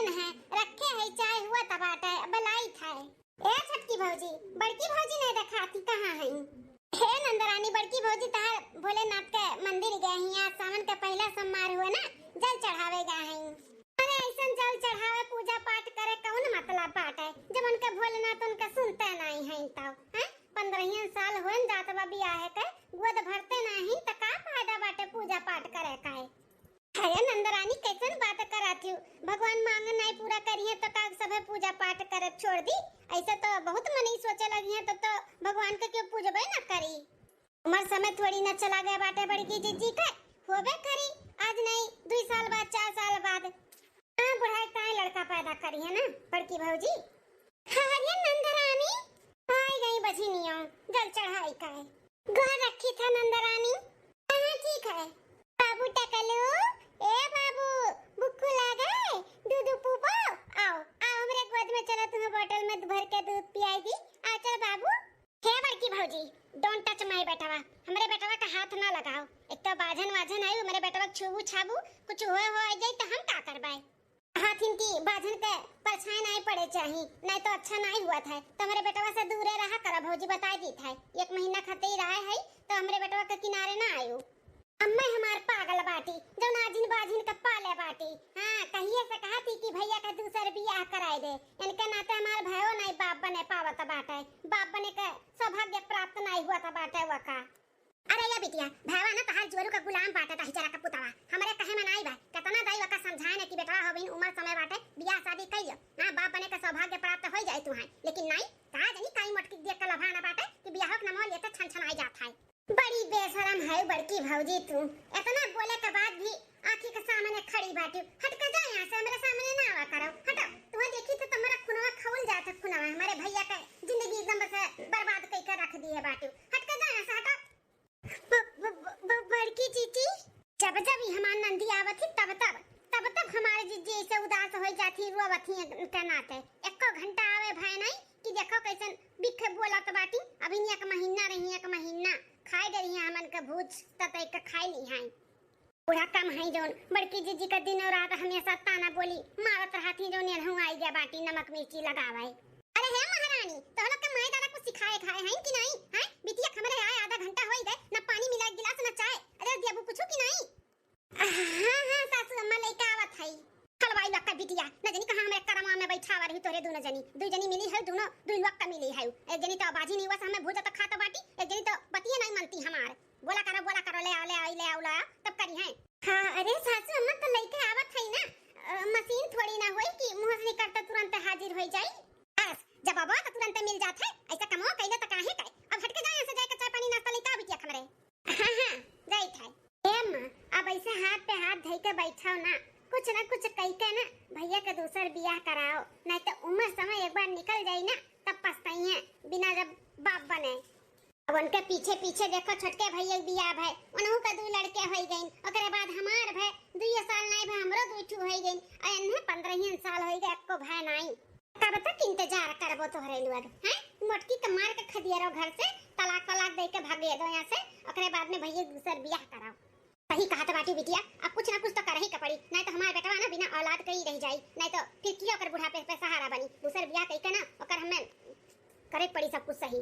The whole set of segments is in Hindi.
बहन है रखे है चाय हुआ तबाटा बलाई था। ए छटकी भौजी बड़की भौजी नहीं दिखाती कहाँ है? हे नंदरानी बड़की भौजी तहार भोलेनाथ के मंदिर गए हैं। आज सावन का पहला सोमवार हुआ ना, जल चढ़ावे गए हैं। अरे ऐसा जल चढ़ावे पूजा पाठ करे कौन मतलब बात है जब उनका भोलेनाथ उनका सुनते नहीं है। तब हैं 15 साल होन जात बा बियाह के गोद भरते नहीं त का फायदा बाटे पूजा पाठ करे का है? अरे नंदरानी कैसन बात कराती हूँ, भगवान मांगन नहीं पूरा करिए तो का सब पूजा पाठ करे छोड़ दी? ऐसे तो बहुत मनी सोचे लगी है तो भगवान के क्यों पूजबे न करी? उम्र समय थोड़ी न चला गया बाटे बड़की जीजी के होबे करी आज नहीं 2 साल बाद 4 साल बाद। हां बुढ़ाई का लड़का पैदा करी है ना बड़की भौजी। अरे नंदरानी आई गई बझिनियों जल चढ़ाई का है घर रखी था नंदरानी। हां ठीक है बाबू टकलू। ए बाबू बुक्कू लागे दूध पूपो आओ आओ हमरे गोद में चलो तुम्हें बोतल में भर के दूध पियाई दी। आ चल बाबू। हे बड़की भौजी डोंट टच माय बेटवा, हमरे बेटवा का हाथ ना लगाओ। एक तो बाजन वाजन आई हमरे बेटवा छुबू छाबू कुछ हो जाए तो हम का करबाए? हाथ इनकी बाजन के परछाई नहीं पड़े चाहिए नहीं तो अच्छा नहीं हुआ था। तो हमरे बेटवा से दूरे रहा करा भौजी बता दी था। 1 महीना खाते ही रहा है तो हमरे बेटवा के किनारे ना आयो। अम्मा हमार पागल बाटी जो नाजिन बाजिन का पाले बाटी। हाँ कहिए से कहा थी कि भैया का दूसर बियाह कराए दे, इनके नाते हमार भयो नहीं बाप बने पावत बाटे। बाप बने का सौभाग्य प्राप्त नहीं हुआ था बाटे वका। अरे या बिटिया भैया ना तहार जोरू का गुलाम बाटे ता हिजरा का पुतवा हमरे कहे में नहीं बा कतना दाई वका समझाए ने कि बेटा हबिन उम्र समय बाटे बियाह शादी कइयो ना बाप बने का सौभाग्य प्राप्त हो जाए तुहां। लेकिन नहीं कहा जनी काई मटकी देख के लभाना बाटे कि बियाह के नाम लेते छन आई जात है। बड़ी बेशरम है बड़की भौजी तू, इतना बोले के बाद भी आंखी के सामने खड़ी बाटी। हट के जा यहां से मेरे सामने ना आवा करो। हटो तुम्हें देखी तो तुम्हारा खुनवा खौल जाता खुनवा हमारे भैया का जिंदगी एकदम से बर्बाद करके रख दी है बाटी। हट के जा यहां से हटो। बड़की जीजी जब जब हमार नंदी आवत थी तब हमारे जीजी ऐसे उदास हो जाती रोवती के नाते। एको घंटा आवे भय नहीं कि देखो कैसन बिखे बोलत बाटी। अभी 1 महीना रही 1 महीना खाए डरी है हमन के भूज ततै के खाई ली है। पूरा कम है जोन बड़की जीजी का दिन और रात हमेशा ताना बोली मारत रहती जोन एनहु आई गया बाटी नमक मिर्ची लगावे। अरे हे महारानी तो लोग के माय दादा को सिखाए खाए हैं कि नहीं हैं? बिटिया हमरे आए आधा घंटा होई गए ना पानी मिला गिलास ना चाय। अरे दियाबू कुछ की नहीं? हां सासू अम्मा लेके आवत है हलवाई लक्का बिटिया न जनी कहां हमरे करवा में बैठावा रही तोरे दोनों जनी 2 जनी मिली है दोनों 2 लक्का मिली है। एक जनी तो बाजी नहीं हुआ हमें भूजा तो खाता बाटी, एक जनी तो पतिए नहीं मनती हमार। बोला करो ले आओ तब करी है। हां अरे सासू अम्मा तो लेके आवत है ना मशीन थोड़ी ना होई कि मुंह से निकलता तुरंत हाजिर हो जाई। बस जब बाबा तो तुरंत मिल जात है ऐसा कमो कइले त काहे काय। अब हट के जा यहां से जाके चाय पानी नाश्ता लेके आ बिटिया हमरे। हां जाई था ए अम्मा अब ऐसे हाथ पे हाथ धइ के बैठाओ ना कुछ ना कुछ कह के ना भैया का दूसर बियाह कराओ नहीं तो उम्र समय एक बार निकल जाई ना तब पछताई है बिना जब बाप बने। अब उनके पीछे पीछे देखो छोटके भैया बियाह है उनहु का 2 लड़के होई गइन ओकरे बाद हमार भय 2 साल नहीं भय हमरो 2 ठू होई गइन आ इन्हे 15 साल होई गए एको भय नहीं। कब तक इंतजार करबो तोहरे लोग हैं? मोटकी के मार के खदियारो घर से तलाक दे के भागे दो यहां से ओकरे बाद में भैया दूसर बियाह कराओ। सही कहा तो बाटी बिटिया अब कुछ ना कुछ तो कर ही का पड़ी नहीं तो हमार बेटवा ना बिना औलाद के ही रह जाई नहीं तो फिर कियो कर बुढ़ापे पे सहारा बनी। दूसर बियाह कई के ना ओकर हमें करे पड़ी सब कुछ सही।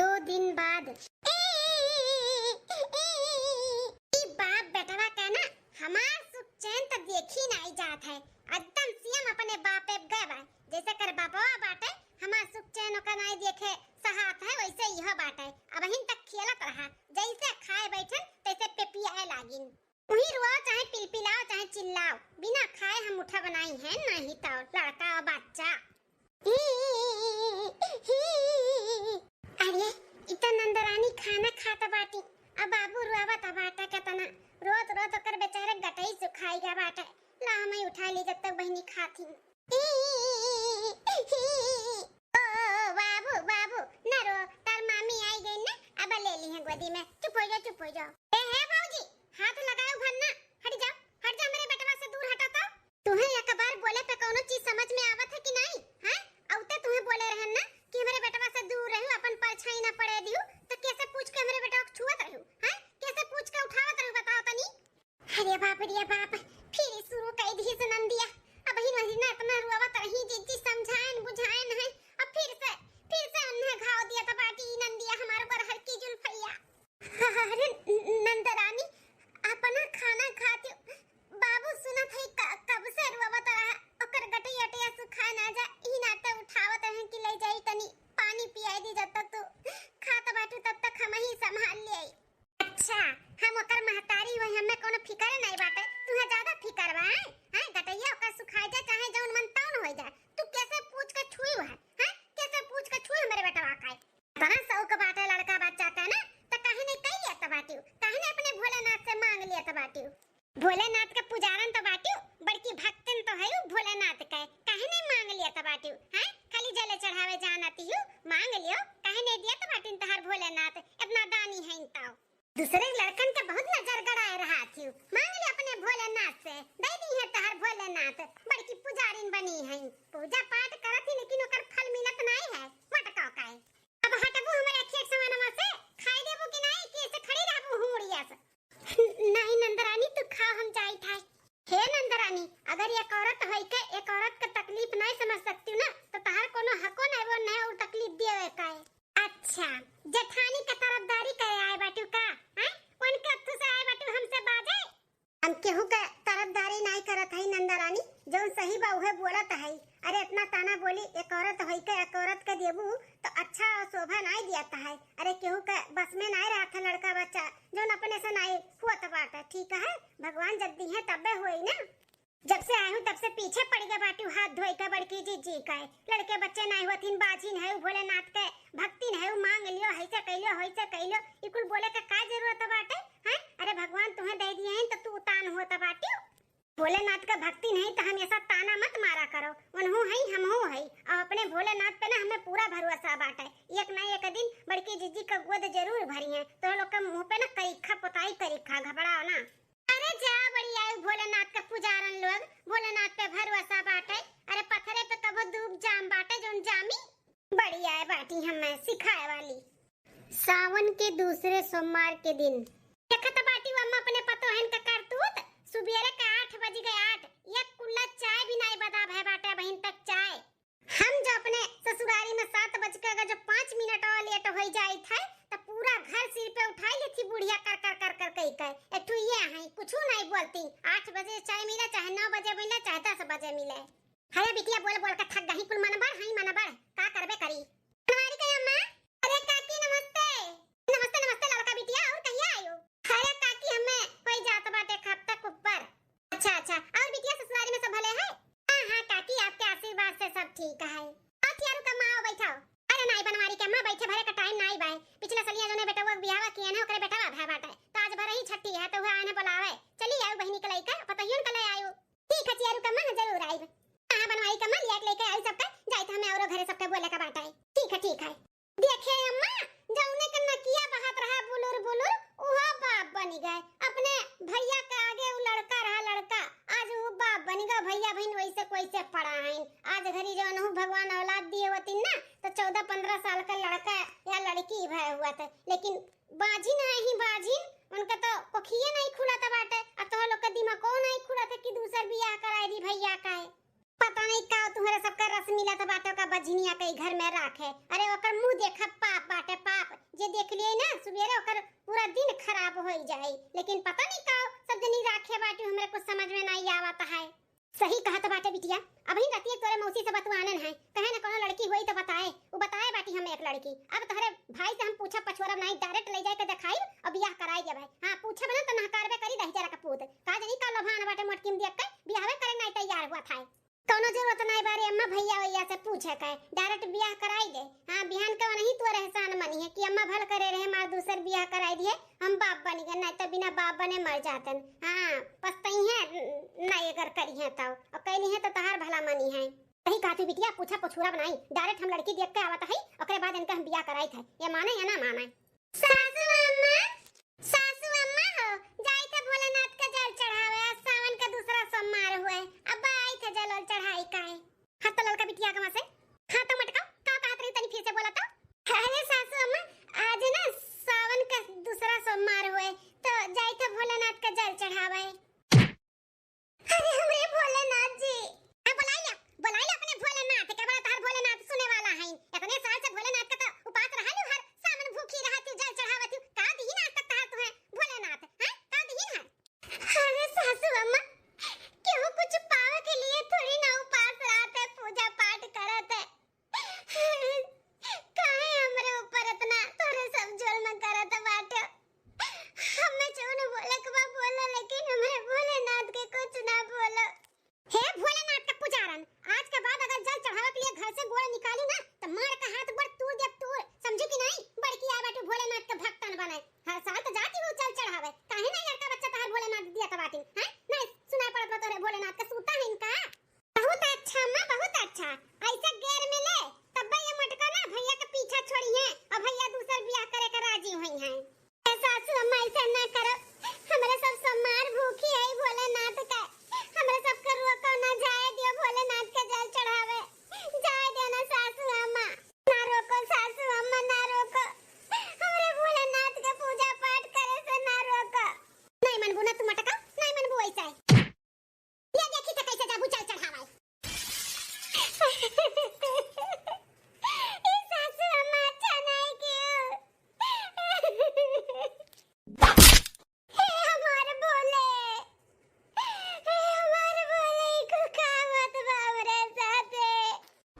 2 दिन बाद बाप बेटवा का ना हमार सुख चैन तो देखी नहीं जात है। एकदम सीएम अपने बाप पे गए बा जैसे कर बापवा बाटे हमार सुख चैन ओकर नहीं देखे सहात है वैसे यह बाटे। अब हिन तक खेलत रहा जैसे खाए बैठन तैसे पेपियाए लागिन वही रुआ चाहे पिलपिलाओ चाहे चिल्लाओ बिना खाए हम उठा बनाई है नहीं तो लड़का और बच्चा। अरे इतना नंदरानी खाना खाता बाटी अब बाबू रुआवत बाटा केतना रोज ओकर बेचारे गटई सुखाई गया बाटा ला मैं उठा ली जब तक बहनी खाती। ओ बाबू ना रो तार मामी आई गई ना अब ले ली है गोदी में। चुप हो जाओ। ए हे बाबूजी हाथ लगाओ भन्ना हट जा मेरे बेटवा से दूर हटा तो। तुम्हें एक बार बोले पे कोनो चीज समझ में आवत है कि नहीं हैं? औते तुम्हें बोले रहन ना कि मेरे बेटवा से दूर रहू अपन परछाई ना पड़े दियो तो कैसे पूछ के मेरे बेटवा को छुअत रहू हैं? कैसे पूछ के उठावत रहू बताओ तनी। अरे बाप फिर शुरू कर दी सुनन दिया अब ही पूजा पाठ करत ही लेकिन ओकर फल मिलत नहीं है मटका का है। अब हटबू हमरे खेत समानमा से खाई देबू कि नहीं कि ऐसे खड़ी रहबू हुड़िया से। नहीं नंदरानी तू खा हम जाई था। हे नंदरानी अगर एक औरत है के एक औरत का तकलीफ नहीं समझ सकती ना तो तहार कोनो हको नहीं वो नहीं और तकलीफ देवे का है। अच्छा जेठानी का तरफदारी करे आए बाटू का हैं कौन के अथु से आए बाटू हमसे बाजे। हम केहू का तरफदारी नहीं करत है नंदरानी जो सही बा उहे बोलत है। अरे इतना ताना बोली एक औरत होई के एक औरत के देबू तो अच्छा और शोभा नहीं दियाता है। अरे केहू का बस में नहीं रहा था लड़का बच्चा जो अपने से नहीं हुआ बात ठीक है भगवान जब दी है तबे हुई ना। जब से आए हूँ तब से पीछे पड़ गए बाटू हाथ धोई का बड़की जी का है लड़के बच्चे नहीं होतीन बाजी है भोलेनाथ के भक्ति है मांग लियो ऐसे कैलो इकुल बोले का का जरूरत बाटे हैं। अरे भगवान तुम्हें दे दिए हैं तो तू तान होता बाटी भोलेनाथ का भक्ति नहीं तो हमेशा ताना मत मारा करो उन्हों है हमहू है और अपने भोलेनाथ पे ना हमें पूरा भरोसा बाटे एक ना एक दिन बड़की जीजी का गोद जरूर भरी है तो लोग के मुंह पे ना करीखा पोताई करीखा घबराओ ना। अरे जा बढ़िया भोलेनाथ का पुजारन लोग भोलेनाथ पे भरोसा बाटे। अरे पत्थरे पे कबो डूब जाम बाटे जोन जामी बढ़िया है बाटी हमें सिखाए वाली। सावन के दूसरे सोमवार के दिन देखत बाटी अम्मा अपने पतोहन का करतूत सुबेरे का 8 बज गए 8 एक कुल्ला चाय भी नहीं बदाब है बाटे बहन तक चाय। हम जो अपने ससुरारी में 7 बज के अगर जो 5 मिनट और लेट हो जाई था तो पूरा घर सिर पे उठाई लेती बुढ़िया कर कही कह एठू ये है कुछू नहीं बोलती 8 बजे चाय मिले चाहे 9 बजे मिले चाहे 10 बजे मिले। अरे बिटिया बोल बोल के थक गई कुल मन बढ़ हई मन बढ़ का करबे करी हमारी कह अम्मा। अरे काकी नमस्ते नमस्ते नमस्ते लड़का बिटिया और कहिया आयो। अरे काकी हमें कोई जात बाटे खब तक ऊपर। अच्छा और बिटिया ससुरारी में सब भले है। हां काकी आपके आशीर्वाद से सब ठीक है। आ थियारू का मां बैठाओ। अरे नहीं बनवारी के अम्मा बैठे भरे का टाइम नहीं बाय पिछला सलिया जो ने बेटा वो बियाह किए ना ओकरे बेटा भा बाटे तो आज भरे ही छठी है तो वो आने बुलावे चली आयो बहनी के लइका पतहियन के ले आयो। ठीक है थियारू का मां जरूर आइब। हां बनवारी का मां लिया के लेके आई सबका जाई त हमें औरो घरे सबके बोले का बाटा है। ठीक है देखे अम्मा जौने के नकिया बहात रहा बुलुर ओहा बाप बनी गए अपने भैया के आगे वो लड़का रहा लड़का आज वो बाप बनी गए भैया बहन वैसे कोइसे पड़ा है। आज घरी जौन हूं भगवान औलाद दिए होती ना तो 14-15 साल का लड़का या लड़की भय हुआ था लेकिन बाजी नहीं बाजी उनका तो कोखिए नहीं खुला था बाटे अब तो लोग का दिमाग को नहीं खुला था कि दूसर बियाह कराई दी भैया का है पता नहीं का तुम्हारे सबका रस मिला था बाटे का बजनिया के घर में रखे। अरे ओकर मुंह देखा पाप बाटे पाप जे देख लिए ना सुबेरे ओकर पूरा दिन खराब हो जाए लेकिन पता नहीं का सब जनी राखे बाटे हमरे कुछ समझ में नहीं आवता है। सही कहा तो बाटे बिटिया अभी राती तोरे मौसी से बतवानन है कहे ना कोनो लड़की होई तो बताए वो बताए बाटी हमें एक लड़की अब तोहरे भाई से हम पूछा पछोरा नहीं डायरेक्ट ले जाए के दिखाई और बियाह कराई दे भाई। हां पूछे बना तो नहकारबे करी दही जरा का पूत का जनी का लभान बाटे मोटकी में देख के बियाहवे करे नहीं तैयार हुआ था कोनो जरूरत नहीं बारे अम्मा भैया से पूछे का डायरेक्ट बियाह कराई दे। हां बिहान का नहीं तो रहसान मनी है कि अम्मा भल करे रहे मार दूसर बियाह कराई दिए हम बाप बनी गए नहीं तो बिना बाप बने मर जातन। हां पछताई है नहीं अगर करी है तो और कहनी है तो तहार भला मनी है। सही कहा तू बिटिया पूछा पछूरा बनाई डायरेक्ट हम लड़की देख के आवत है ओकरे बाद इनका हम बियाह कराई थे ये माने या ना माने। सासू अम्मा हो जाई थे भोलेनाथ का जल चढ़ावे आज सावन का दूसरा सोमवार हुए अब आई थे जल चढ़ाई का है। हां तो लड़का बिटिया का से हां तो मटका का कहत रही तनी फिर से बोला तो। अरे सासू अम्मा आज ना सावन का दूसरा सोमवार हुए तो जाई थे भोलेनाथ का जल चढ़ावे। अरे हमरे भोलेनाथ जी बुलाई अपने भोलेनाथ के बड़ा तार भोलेनाथ सुने वाला है इतने साल से भोलेनाथ का तो उपास रहा नु हर सावन भूखी रहती जल चढ़ावत का दीन आज तक तार तुम्हें भोलेनाथ हैं का दीन है। अरे सासू अम्मा क्यों कुछ पावे के लिए थोड़ी ना उपास रहते पूजा पाठ करत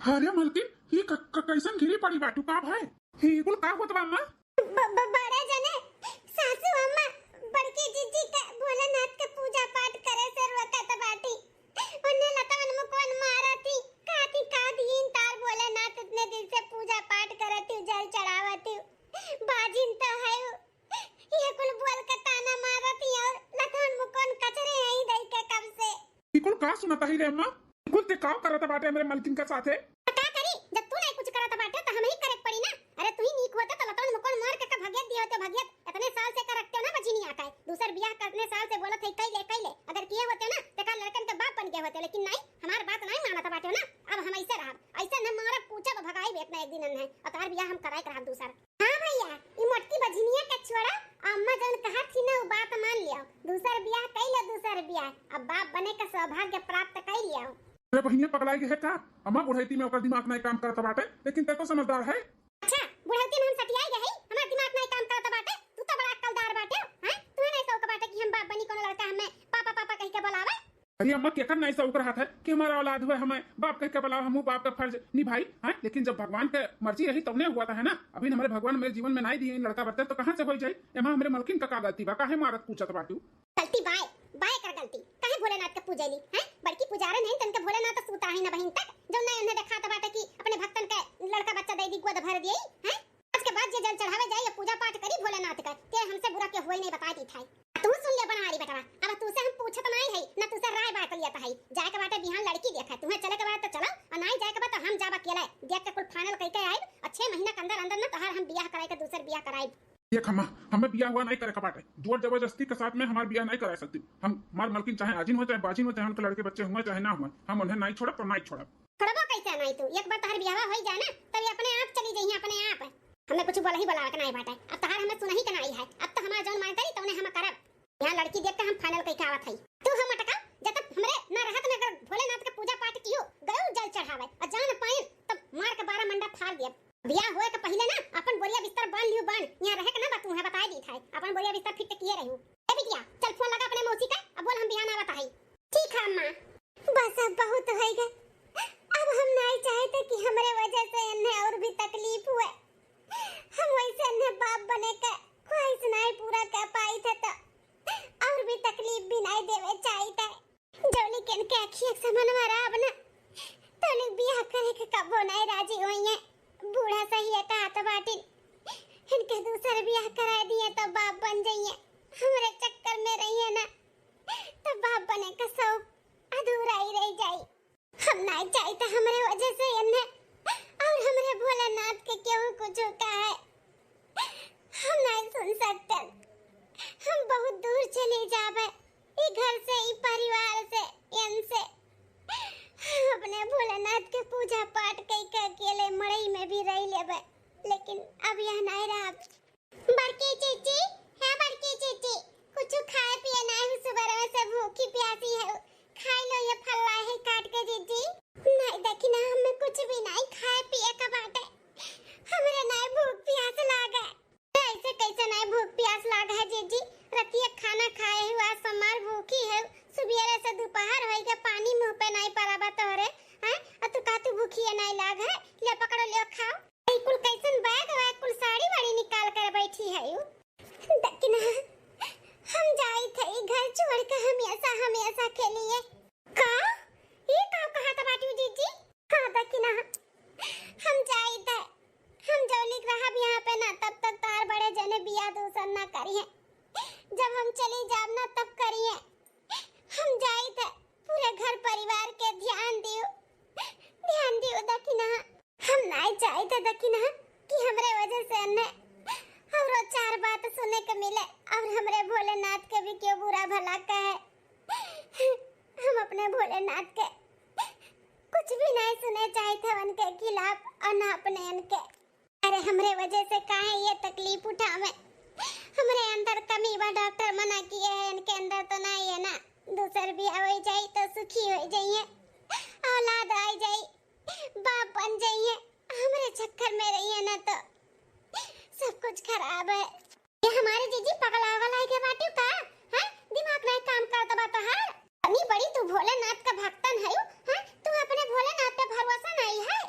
अरे मलकिन ये कैसन घिरी पड़ी बाटू का भाई ये कुल का होत बा अम्मा? बड़े जने सासू अम्मा बड़की जीजी का भोलेनाथ के पूजा पाठ करे से रोकत बाटी। उन्हें लतावन मुकोन मारती काती का दिन तार भोलेनाथ इतने दिन से पूजा पाठ करती जल चढ़ावती बाजिन तो है ये कुल बोल के ताना मारती और लतावन मुकोन कचरे यही दई के कब से ये कुल का सुनता ही रे अम्मा? कुल ते काम करत बाटे मेरे मलकिन के साथे। का करी जब तू नहीं कुछ करत बाटे तो हम ही करे पड़ी ना। अरे तू ही नीक होता तो लतावन मुकोन मार के भगियत दियो तो भगियत इतने साल से करते हो ना बची नहीं आता है। दूसर बियाह करने साल से बोलत है कई ले अगर किए होते ना तो का लड़कन के बाप बन गए होते लेकिन नहीं हमार बात नहीं मानत बाटे ना। अब हम ऐसे रहा ऐसे न मारा पूछा तो भगाई बेतना एक दिन न है और तार बियाह हम कराए करब दूसर। हां भैया ई मोटकी बजनिया के छोड़ा अम्मा जन कहा थी ना वो बात मान लिया। दूसर बियाह कइले दूसर बियाह अब बाप बने का सौभाग्य प्राप्त कर लिया। अरे बहिनिया पगलाई है का अम्मा बुढ़ैती में ओकर दिमाग नहीं काम करत बाटे लेकिन ते तो समझदार है। अच्छा बुढ़ौती में हम सटियाई गए हमार दिमाग नहीं काम करत बाटे तू तो बड़ा अक्लदार बाटे हैं। तू नहीं सौक बाटे कि हम बाप बनी कोनो लड़का हमें पापा पापा कह के बुलावे। अरे अम्मा केकर नहीं सौक रहा था कि हमारा औलाद हुआ हमें बाप कह के बुलाओ हम बाप का फर्ज निभाई है। लेकिन जब भगवान के मर्जी रही तब नहीं हुआ था है ना। अभी हमारे भगवान मेरे जीवन में नहीं दिए लड़का बच्चा तो कहां से हो जाए। एमा हमरे मलकिन का गलती बा काहे मारत पूछत बाटू। गलती बाय बाय कर गलती काहे भोलेनाथ के पूजेली हैं। बड़की पुजारन है तनके भोलेनाथ सूता है ना बहिन तक जो नहीं उन्हें देखा तो बाटे कि अपने भक्तन के लड़का बच्चा दे दी गोद भर दिए हैं। आज के बाद जे जल चढ़ावे जाए या पूजा पाठ करी भोलेनाथ का ते हमसे बुरा के होई नहीं बता दी था। तू सुन ले बनवारी बेटा अब तू से हम पूछत नहीं है ना तू से राय बात लिया है। जाए के बाटे बिहान लड़की देखा तुम्हें चले के बाद तो चलो और नहीं जाए के बाद तो हम जाब अकेले देख के कुल फाइनल कह के आए और 6 महीना के अंदर अंदर ना तोहार हम बियाह कराए के दूसर बियाह कराए। ये खम्मा हमें बियाह हुआ नहीं करे का बाटे जोर जबरदस्ती के साथ में हमारा बियाह नहीं करा सकती। हम हमार मलकिन चाहे आजिन हो चाहे बाजिन हो चाहे उनके लड़के बच्चे हुए चाहे ना हुए हम उन्हें नहीं छोड़ब तो नहीं छोड़ब। छोड़बो कैसे नहीं तू एक बार तोहार बियाह हो जाए ना तब अपने आप चली जाइए अपने आप हमें कुछ बोला ही बोला के नहीं बाटे। अब तोहार हमें सुनही के नहीं है अब तो हमारा जौन मान करी तो उन्हें हम करब। यहां लड़की देख के हम फाइनल कह के आवत हई तू हम अटका जब तक हमरे ना रहत में अगर भोलेनाथ के पूजा पाठ कियो गयो जल चढ़ावे और जान पाए तब मार के 12 मंडा फाड़ दिए। बियाह होए के पहले ना अपन बोरिया बिस्तर बांध लियो यहां रहे के ना बात तुम्हें बताई दी था अपन बोरिया बिस्तर फिट किए रहू। ए बिटिया चल फोन लगा अपने मौसी का अब बोल हम बिहान आवत हई। ठीक है अम्मा बस अब बहुत हो गए अब हम नहीं चाहते कि हमरे वजह से इन्हें और भी तकलीफ हुए। हम वैसे इन्हें बाप बने का ख्वाहिश नहीं पूरा कर पाई थे तो और भी तकलीफ भी नहीं देवे चाहिए जो लेकिन के अखियां समन मारा अब ना तो लोग बियाह करे के कबो नहीं राजी होई है। बूढ़ा सही है कहा तो बाटी इनके दूसरे बियाह करा दिए तो बाप बन जाइए हमरे चक्कर में रही है ना तो बाप बने का शौक अधूरा ही रह जाए। हम नहीं चाहते हमरे वजह से इन्हें और हमरे भोलेनाथ के क्यों कुछ का है हम नहीं सुन सकते। हम बहुत दूर चले जावे ई घर से ई परिवार से इनसे अपने भोलेनाथ के पूजा पाठ कई के अकेले मड़ई में भी रह लेबे लेकिन अब यह नहीं रहा। बड़की चीची है बड़की चीची कुछ खाए पिए नहीं सुबह से भूखी प्यासी है खाई लो ये फल्ला है काट के जीजी। नहीं देखी ना हमें कुछ भी नहीं खाए पिए का बाटे हमरे नहीं भूख प्यास लागा ऐसे कैसे नहीं भूख प्यास लागा है जीजी। रतिया खाना खाए हुआ समार भूखी है सुबह से दोपहर होई के पानी मुंह पे नहीं पराबा तोरे हैं और तू का तू भूखी है नहीं लाग है ले पकड़ो ले खाओ। कुल कैसन बैग है कुल साड़ी वाड़ी निकाल कर बैठी है यू दकिना हम जाई थे घर छोड़ के हमेशा के लिए का ये का कहा था बाटी जीजी का दकिना हम जाई थे हम जो लिख रहा भी यहाँ पे ना तब तक तार बड़े जने बिया दूसर ना करिए जब हम चली जाब ना तब करिए। हम जाई थे पूरे घर परिवार के ध्यान दियो दकिना हम नहीं चाहते दकिना कि हमरे वजह से अन्ने और 4 बात सुने के मिले और हमरे भोलेनाथ के भी क्यों बुरा भला कहे। हम अपने भोलेनाथ के कुछ भी नहीं सुने चाहते उनके खिलाफ और ना अपने उनके। अरे हमरे वजह से काहे ये तकलीफ उठावे हमरे अंदर कमी बा डॉक्टर मना किए है इनके अंदर तो नहीं है ना दूसर भी हो जाए तो सुखी हो जाइए औलाद आ जाए बाप बन जाइए हमरे चक्कर में रहिए ना तो सब कुछ खराब है। ये हमारे जीजी पगला वाला है के बाटी का हैं दिमाग नहीं काम करता बा तो हर अनी बड़ी तू भोलेनाथ का भक्तन है हैं तू अपने भोलेनाथ पे भरोसा नहीं है।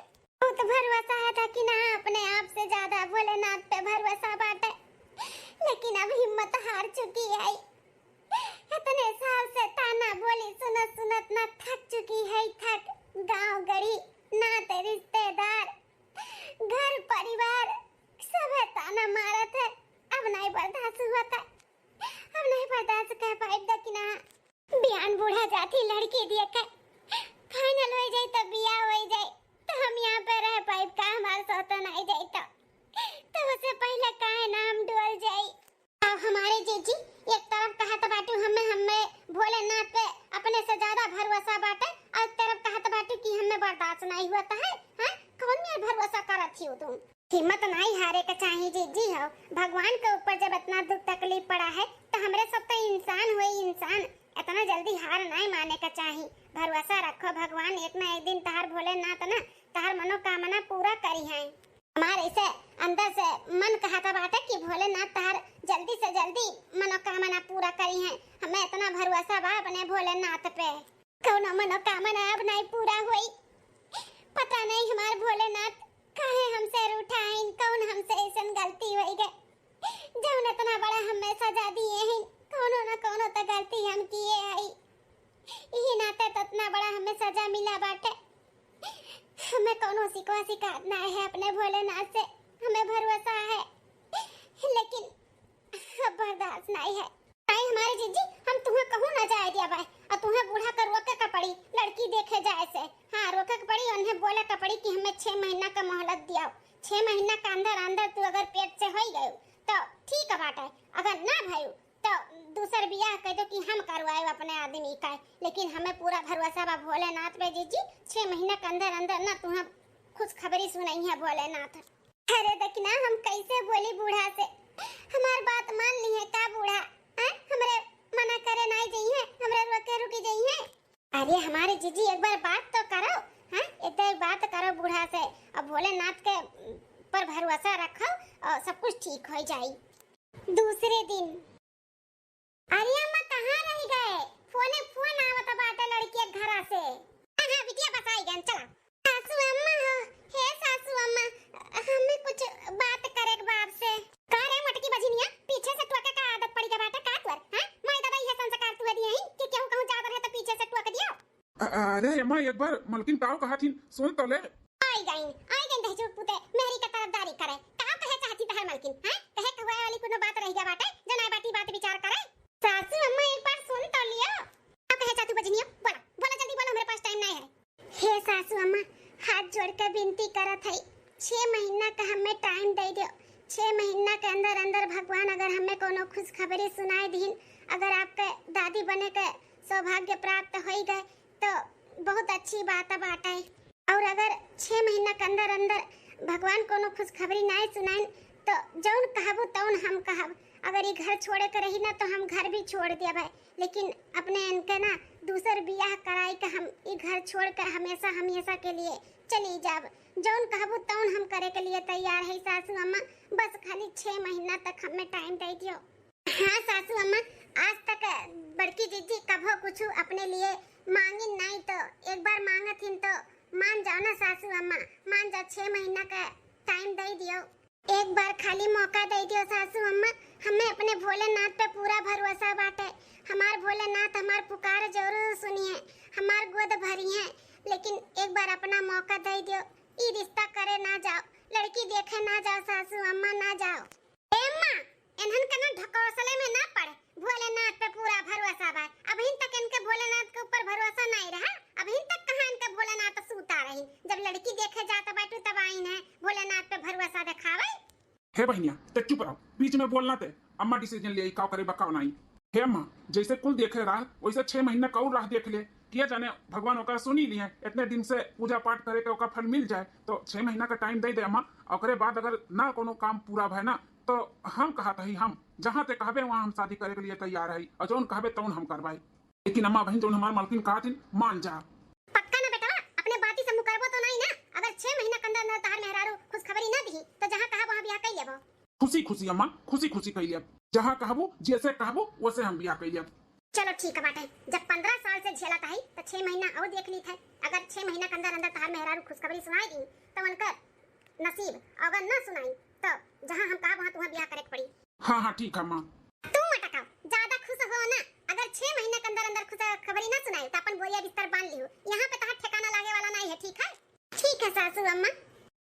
जाए तब बिया हो जाए तो हम यहाँ पे रह पाए का हमारे सौतन आई जाए तो उससे पहले काहे नाम डोल जाए। अब हमारे जीजी एक तरफ कहत बाटू हमें भोलेनाथ पे अपने से ज्यादा भरोसा बाटे और एक तरफ कहत बाटू कि हमें बर्दाश्त नहीं होता है। हां कौन में भरोसा करत हो तुम? हिम्मत नहीं हारे के चाहिए जीजी हो। भगवान के ऊपर जब इतना दुख तकलीफ पड़ा है तो हमरे सब तो इंसान हुए इंसान, इतना जल्दी हार नहीं माने का चाहिए। भरोसा रखो भगवान एक ना एक दिन तहार भोलेनाथ ना तहार मनोकामना पूरा करी है। हमारे से अंदर से मन कहता बाटे कि भोलेनाथ तहार जल्दी से जल्दी मनोकामना पूरा करी है। हमें इतना भरोसा बा अपने भोलेनाथ पे। कौन मनोकामना अब नहीं पूरा हुई पता नहीं। हमारे भोलेनाथ काहे हमसे रूठा है, कौन हमसे ऐसन गलती हुई गए जौन इतना बड़ा हमें सजा दिए हैं। कोनो ना कोनो तो गलती हम किए है, यही नाते तो इतना बड़ा हमें सजा मिला बाटे। हमें कोनो शिकायत ना है अपने भोलेनाथ से, हमें भरोसा है लेकिन अब बर्दाश्त नहीं है। आई हमारे जीजी हम तुम्हें कहूं ना जाए दिया भाई और तुम्हें बूढ़ा कर रोके का पड़ी लड़की देखे जाए से। हाँ रोके का पड़ी, उन्हें बोले का पड़ी कि हमें 6 महीना का मोहलत दिया। 6 महीना का अंदर तू अगर पेट से हो गए तो ठीक है बाटे, अगर ना भयो तो दूसर बियाह कह दो कि हम करवाए अपने आदमी का। लेकिन हमें पूरा भरोसा बा भोलेनाथ पे जीजी। 6 महीना के अंदर ना तुम्हें खुश खबरी सुनाई है भोलेनाथ। अरे देखना हम कैसे बोली बूढ़ा से, हमार बात मान ली है का बूढ़ा? हमरे मना करे नहीं जाइए, हमरे रोके रुकी जाइए। अरे हमारे जीजी एक बार बात तो करो। हां एक बात करो बूढ़ा से और भोलेनाथ के पर भरोसा रखो और सब कुछ ठीक हो जाए। दूसरे दिन अरे अम्मा कहाँ रह गए? फोन आवत बाटे लड़की के घर से। हां बिटिया बस आई गन चला। सासू अम्मा हो, हे सासू अम्मा हमें कुछ बात करे के बाप से। का रे मटकी बजनिया पीछे से टोके का आदत पड़ी के बाटे का तोर? हां मैं दादा ये संस्कार तू दिए हैं कि केहू कहूं जात रहे तो पीछे से टोक दिया। अरे अम्मा एक बार मलकिन काव कहा थी सुन तो ले। आई गई दहजू पुते मेरी का तरफदारी करे। का कहे चाहती तहर मलकिन? हां कहे कहवा वाली कोनो बात रह गया बाटे जना बाटी बात विचार करे। सासू अम्मा एक बार सुन तो लियो। का कहे चाहती बजनिया बोला जल्दी बोलो, मेरे पास टाइम नहीं है। हे सासू अम्मा हाथ जोड़ के विनती करत है 6 महीना का हमें टाइम दे दियो। 6 महीना के अंदर भगवान अगर हमें कोनो खुश खबरी सुनाए दीन, अगर आपके दादी बने के सौभाग्य प्राप्त हो गए तो बहुत अच्छी बात बाटे। और अगर 6 महीना के अंदर भगवान कोनो खुश खबरी नहीं सुनाइन तो जौन कहबो तौन हम कहब। अगर ये घर छोड़े के रही ना तो हम घर भी छोड़ दिया भाई, लेकिन अपने इनके ना दूसर बियाह कराई के हम ये घर छोड़ कर हमेशा के लिए चली जाब। जौन कहबो तौन हम करे के लिए तैयार है सासू अम्मा, बस खाली 6 महीना तक हमें टाइम दे दियो। हाँ सासू अम्मा आज तक बड़की जीजी कभो कुछ अपने लिए मांगी नहीं, तो एक बार मांगथिन तो मान जाओ ना सासू अम्मा, मान जा 6 महीना का टाइम दे दियो। एक बार खाली मौका दे दियो सासू अम्मा, हमें अपने भोलेनाथ पे पूरा भरोसा बाटे। हमार भोलेनाथ हमार पुकार जरूर सुनिए, हमार गोद भरिए, लेकिन एक बार अपना मौका दे दियो। ई रिश्ता करे ना जाओ, लड़की देखे ना जाओ सासू अम्मा, ना जाओ। ए अम्मा इन्हन के ना ढकोसले में ना पड़े, भोलेनाथ पे पूरा भरोसा बा। अभी तक इनके भोलेनाथ के ऊपर भरोसा नहीं रहा, अभी तक कहां इनके भोलेनाथ सूता रही। जब लड़की देखे जाता बाटू तब आइन है भोलेनाथ पे भरोसा दिखावे। हे बहनिया ते चुप रहो, बीच में बोलना ते अम्मा डिसीजन ले का करे बकाव नहीं। हे अम्मा जैसे कुल देखे राह वैसे 6 महीना का और राह देख ले, किया जाने भगवान ओका सुनी ली है। इतने दिन से पूजा पाठ करे के ओका फल मिल जाए तो 6 महीना का टाइम दे दे अम्मा। और बाद अगर ना कोनो काम पूरा भय ना तो हम कहत ही हम जहाँ ते कहबे वहाँ हम शादी करे के लिए तैयार है, और जौन कहबे तौन हम करवाई। लेकिन अम्मा बहन जौन हमार मालकिन कहा थी मान जा। पक्का ना बेटा अपने बाती से मुकरबो तो नहीं ना? अगर 6 महीना के अंदर तार मेहरारू खुश खबरी ना दी तो जहाँ कहा वहाँ बियाह कर लेबो। खुशी अम्मा खुशी कर लिया, जहाँ कहबो जैसे कहबो वैसे हम बियाह कर लिया। चलो ठीक है बाटे, जब 15 साल से झेलत है तो 6 महीना और देख ली थे। अगर 6 महीना के अंदर तार मेहरारू खुश खबरी सुनाई दी तो उनका नसीब, अगर ना सुनाई तो जहाँ हम कहा वहाँ तुम्हें ब्याह करे पड़ी। हाँ ठीक है माँ। तुम मटकाओ ज्यादा खुश हो ना, अगर 6 महीने के अंदर खुश खबरी ना सुनाई तो अपन बोरिया बिस्तर बांध लियो, यहाँ पे तहां ठिकाना लागे वाला नहीं है। ठीक है? ठीक है सासू अम्मा,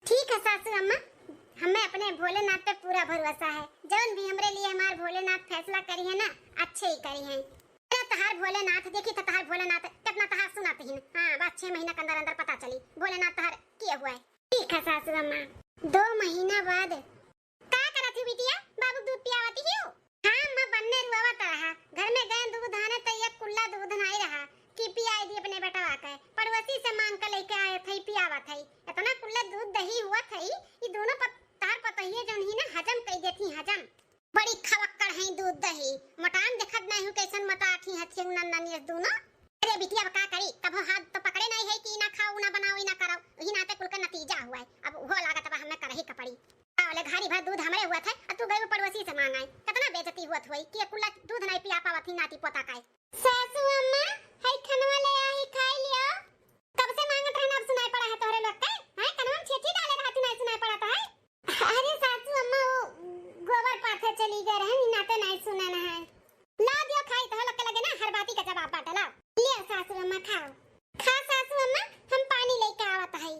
ठीक है सासू अम्मा, हमें अपने भोलेनाथ पे पूरा भरोसा है। जौन भी हमरे लिए हमार भोलेनाथ फैसला करी है ना अच्छे ही करी है। तहार भोलेनाथ देखी तहार भोलेनाथ इतना तहार सुनाते ही। हां बस 6 महीना के अंदर अंदर पता चली भोलेनाथ तहार किए हुआ है। ठीक है सासू अम्मा, 2 महीना बाद का करत ही बिटिया? बाबू दूध पियावती ही हो? हां अम्मा बनने रुआवत रहा, घर में गए दूध आने त एक कुल्ला दूध नहीं रहा कि पियाई दी अपने बेटवा के। पड़ोसी से मांग के लेके आए थे पियावा थे, इतना कुल्ला दूध दही हुआ थे। ये दोनों तार पतहिए जन ही ना हजम कर देती हजम। बड़ी खवक्कड़ है दूध दही, मटान देखत नहीं हूं कैसन मटाठी हथे नन्नी दोनों। अरे बिटिया का करी, कबो हाथ तो पकड़े नहीं है कि ना खाओ ना बनाओ ना करो, वही नाते कुल का नतीजा हुआ है। अब वो लागत अब हमें करही कपड़ी वाले घारी भर दूध हमरे हुआ था, अब तू गई पड़ोसी से मांगाई, कितना बेइज्जती हुआ थई कि कुल्ला दूध नहीं पिया पावत ही नाती पोता का। सासू अम्मा है खनवा ले आई खाई लियो। कब से मांगत रहना, अब सुनाई पड़ा है तोरे लोग के? हां कनवा में छेटी डाले रहती नहीं सुनाई पड़ा है। अरे सासू अम्मा वो गोबर पाथे चली गए रहन नाते नहीं सुना ना है। ला दियो खाई तो लोग के लगे ना हर बाती का जवाब बाटला। ले सासू अम्मा खाओ। खा सासू अम्मा, हम पानी लेके आवत है।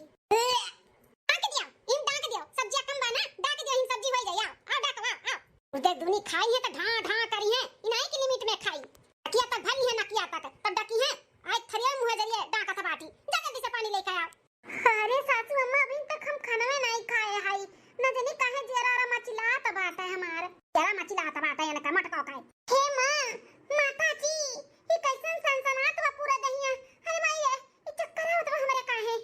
डाक दियो इन डाक दियो, सब्जी कम बना डाक दियो इन सब्जी हो जाए। आओ डाक आओ। उधर दुनी खाई है तो ढा ढा करी है, इनाई की लिमिट में खाई। किया तक भरी है ना किया तक तब डकी है। आज थरिया मुंह जरिए डाका था बाटी, जा जल्दी से पानी लेके आओ। अरे सासू अम्मा अभी तक हम खाना में नहीं खाए हाई, न जाने काहे जरा मचिला त बाटा है हमार। जरा मचिला त बाटा है ना कमट का खाए। हे मां माता जी ये कैसन सनसनात हुआ पूरा दहिया। अरे माई ये चक्कर आवत बा हमरे काहे।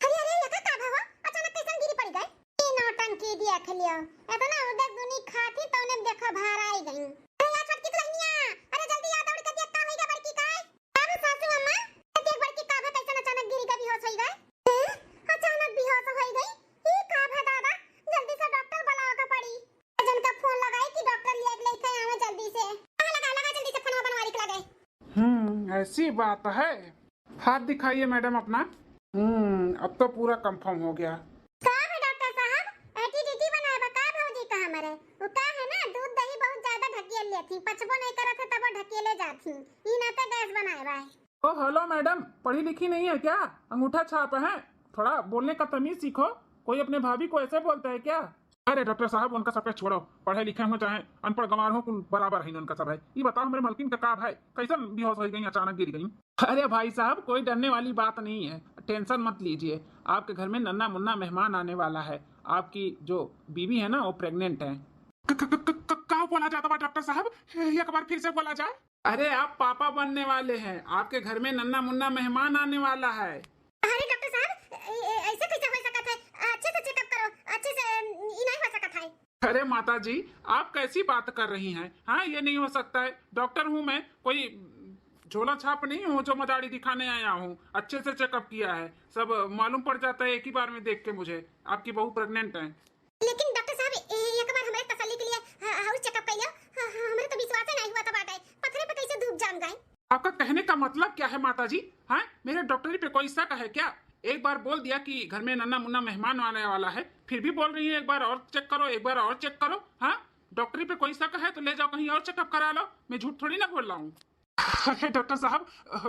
अरे अरे ये का भावा अचानक कैसन गिरी पड़ गए। ये नौटंकी दिया खलियो, इतना उधर दुनी खाती तौने देखा बाहर आई गई। अरे या छटकी दुल्हनिया, अरे जल्दी आ दौड़ के देख का होइगा बड़की काय। अब सासू अम्मा देख बड़की का भा कैसन अचानक गिरी का बेहोश होई गए। अचानक बेहोश होई गई, ये का भा दादा, जल्दी से डॉक्टर बुलाओ का पड़ी। जन का फोन लगाई कि डॉक्टर लेके आवे जल्दी से। लगा जल्दी से फोन बनवारी के लगे। ऐसी बात है। हाथ दिखाइए मैडम अपना। अब तो पूरा कंफर्म हो गया। का है डॉक्टर साहब एटीडीटी बनाए बका भौजी का हमारे। वो का है ना दूध दही बहुत ज्यादा ढकेल लेती, पचबो नहीं करत है तब ढकेले जाती। ई नाते गैस बनाए बा। ओ हेलो मैडम, पढ़ी लिखी नहीं है क्या? अंगूठा छाप है, थोड़ा बोलने का तमीज सीखो। कोई अपने भाभी को ऐसे बोलता है क्या? अरे डॉक्टर साहब उनका सब छोड़ो, पढ़े लिखे हो चाहे अनपढ़ गंवार हो कुल बराबर है उनका सब है। ये बताओ मेरे मलकिन का है कैसे बेहोश हो गई, अचानक गिर गई? अरे भाई साहब कोई डरने वाली बात नहीं है, टेंशन मत लीजिए। आपके घर में नन्ना मुन्ना मेहमान आने वाला है। आपकी जो बीवी है ना वो प्रेग्नेंट है। क्या बोला जाता है डॉक्टर साहब, एक बार फिर से बोला जाए। अरे आप पापा बनने वाले हैं, आपके घर में नन्ना मुन्ना मेहमान आने वाला है। अरे डॉक्टर साहब ऐसे कैसे हो सकता है? अच्छे से चेकअप करो, अच्छे से ई नहीं हो सकता है। अरे माता जी आप कैसी बात कर रही हैं? हाँ ये नहीं हो सकता है, डॉक्टर हूँ मैं, कोई झोला छाप नहीं हूँ जो मदारी दिखाने आया हूँ। अच्छे से चेकअप किया है, सब मालूम पड़ जाता है एक ही बार में देख के मुझे आपकी बहू प्रेग्नेंट है। लेकिन डॉक्टर साहब एक बार हमारे तसल्ली के लिए हाउस चेकअप कर लियो। हमारे तो विश्वास नहीं हुआ था बाटे, पत्थरे पे कैसे धूप जम गए। आपका कहने का मतलब क्या है माता जी? हाँ मेरे डॉक्टरी पे कोई शक है क्या? एक बार बोल दिया कि घर में नन्ना मुन्ना मेहमान आने वाला है, फिर भी बोल रही है एक बार और चेक करो, एक बार और चेक करो। हाँ डॉक्टरी पे कोई शक है तो ले जाओ कहीं और चेकअप करा लो, मैं झूठ थोड़ी ना बोल रहा हूँ। अरे डॉक्टर साहब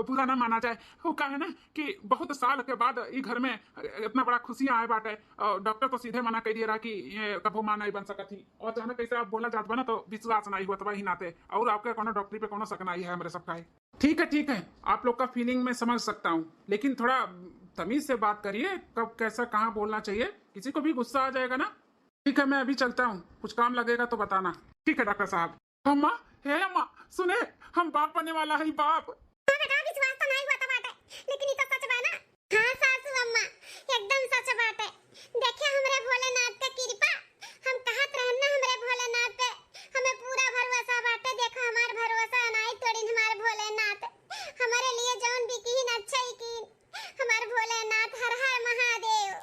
बुरा ना माना जाए, वो कहा है ना कि बहुत साल के बाद ये घर में इतना बड़ा खुशियां आए बाटे, और डॉक्टर तो सीधे मना कर दिया रहा कि ये कबो मां नहीं बन सकती थी। और अचानक कैसे आप बोला जात बना तो विश्वास नहीं हुआ तब ही नाते, और आपके कोनो डॉक्टरी पे कोनो शक नहीं है मेरे सबका है। ठीक है आप लोग का फीलिंग में समझ सकता हूँ, लेकिन थोड़ा तमीज से बात करिए, कब कैसा कहाँ बोलना चाहिए, किसी को भी गुस्सा आ जाएगा ना। ठीक है मैं अभी चलता हूँ, कुछ काम लगेगा तो बताना। ठीक है डॉक्टर साहब। अम्मा हे अम्मा सुने, हम बाप बनने वाला है बाप। हाँ बेटा विश्वास तो नहीं हुआ था बाटे, लेकिन ये तो सच बा ना। हाँ सासू अम्मा एकदम सच बात है। देखिए हमरे भोलेनाथ का कृपा, हम कहत रहन ना हमरे भोलेनाथ पे हमें पूरा भरोसा बाटे। देखो हमार भरोसा नहीं तोड़ी हमारे भोलेनाथ, हमारे लिए जौन भी कीन अच्छा ही कीन। हमारे भोलेनाथ हर हर महादेव।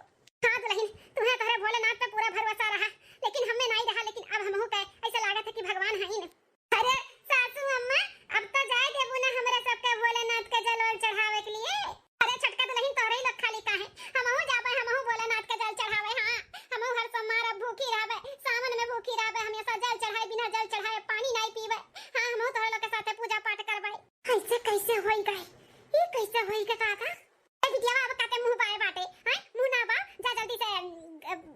हाँ दुल्हन तुम्हें तुम्हारे भोलेनाथ पे पूरा भरोसा रहा, लेकिन हमें नहीं रहा। लेकिन अब हमहू के ऐसा लागत है कि भगवान है ही नहीं। अरे सासू अम्मा अब तो जाए देबू ना हमरे सबके भोलेनाथ के जल वल चढ़ावे के लिए। अरे छटका दुल्हन तोरे ही लोग खाली का है, हमहू जाबे, हमहू भोलेनाथ के जल चढ़ावे। हाँ हमहू हर सोमवार भूखी रहबे, सावन में भूखी रहबे, हमेशा जल चढ़ाए, बिना जल चढ़ाए पानी नहीं पीबे। हाँ हमहू तोरे लोग के साथे पूजा पाठ करबे। कैसे कैसे होई गए, ये कैसे होई के का था? ए बिटिया अब काते मुंह पाए बाटे, हां मुंह ना बा, जा जल्दी से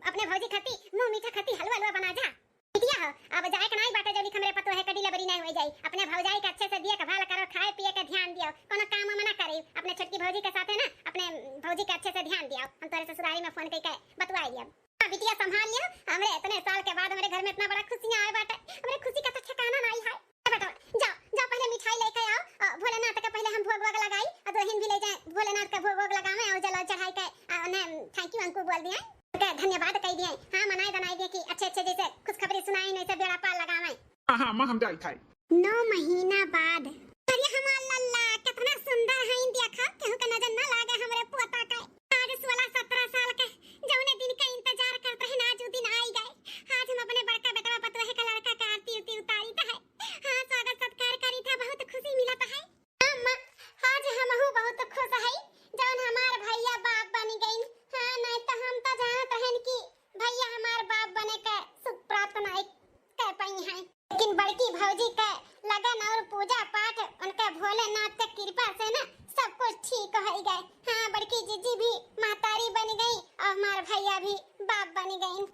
अपने भौजी खाती मुंह मीठा खाती हलवा हलवा बना जा। बिटिया अब जाए के नहीं बाटे, जल्दी हमरे पतो है कडी जबरी नहीं हो जाई। अपने भौजाई के अच्छे से दिया के भाल करो, खाए पिए के ध्यान दियो, कोनो काम मना करी। अपने छोटकी भौजी के साथ है ना, अपने भौजी के अच्छे से ध्यान दियो। हम तोरे ससुराली में फोन करके बतवाई अब। बिटिया संभाल लियो। हमरे इतने साल के बाद हमरे घर में इतना बड़ा खुशियां आए बाटे, हमरे खुशी का तो ठिकाना नहीं है। बेटा जाओ जाओ पहले मिठाई लेके आओ, भोलेनाथ के पहले हम भोग वोग लगाई और दोहिन भी ले जाए, भोलेनाथ का भोग वोग लगावे और जल चढ़ाई के उन्हें थैंक यू अंकु बोल दिए, के धन्यवाद कह दिए। हां मनाई दनाई दिए कि अच्छे अच्छे जैसे खुशखबरी सुनाई नहीं से बेड़ा पार लगावे। हां मां हम जाई थाई 9 महीना बाद। अरे हमार लल्ला कितना सुंदर है, देखा केहू के नजर ना लागे हमरे पोता के। आज 16-17 साल के जौने दिन का इंतजार करत रहे, आज उ दिन आई गए। आज हम अपने बड़का बेटा पतोहे का लड़का का आरती उतारी था। हां स्वागत सत्कार करी था, बहुत खुशी मिलत है। अम्मा आज हमहु बहुत खुश है जौन हमार भैया बाप बन गइन। हां नहीं तो हम तो जानत रहन कि भैया हमार बाप बने के सुख प्राप्त नहीं कर पाई हैं, लेकिन बड़की भौजी के लगन और पूजा पाठ उनके भोलेनाथ के कृपा से ना सब कुछ ठीक हो गए। हाँ बड़की जीजी भी महतारी बन गई और हमार भैया भी बाप बन गई।